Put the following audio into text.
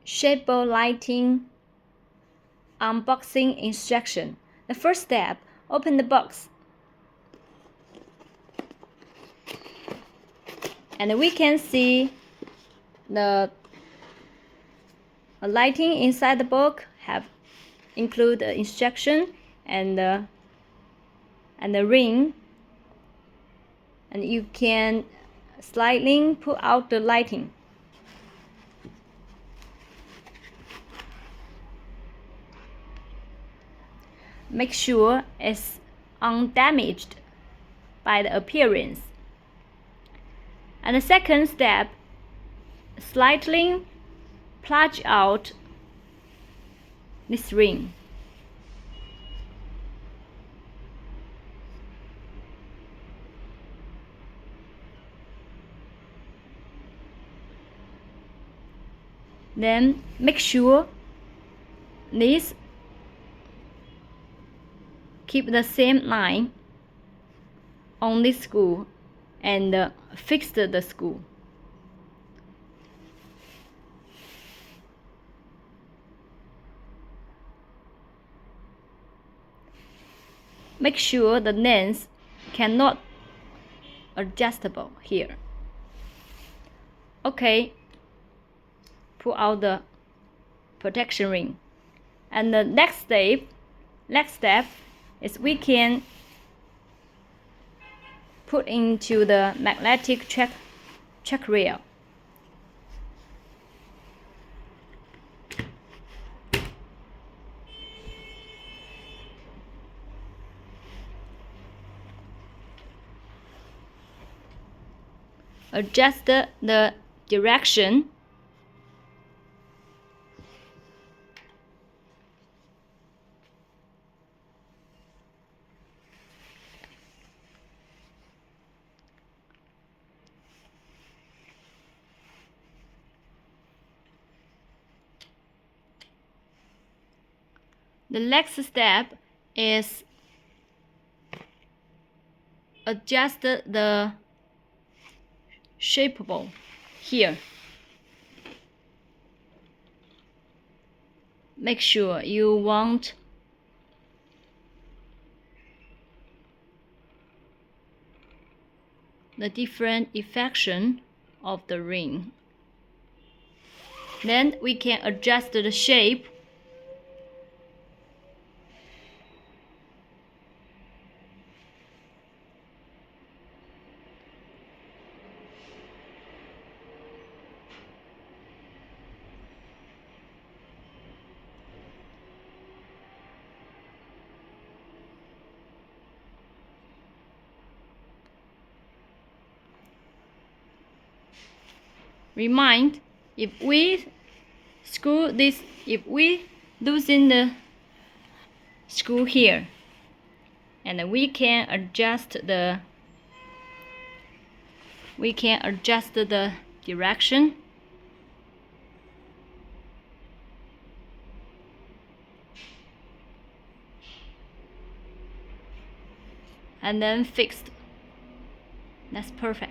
Shapeable lighting unboxing instruction. The first step, open the box. And we can see the lighting inside the book have include the instruction and the ring, and you can slightly pull out the lighting. Make sure it's undamaged by the appearance. And the second step, slightly plunge out this ring. Then make sure this keep the same line on this screw and fix the screw. Make sure the lens cannot adjustable here. Okay, pull out the protection ring. And the next step is we can put into the magnetic check rail. Adjust the direction. The next step is adjust the shapeable here. Make sure you want the different affection of the ring. Then we can adjust the shape. Remind, if we loosen the screw here, and we can adjust the direction. And then fixed. That's perfect.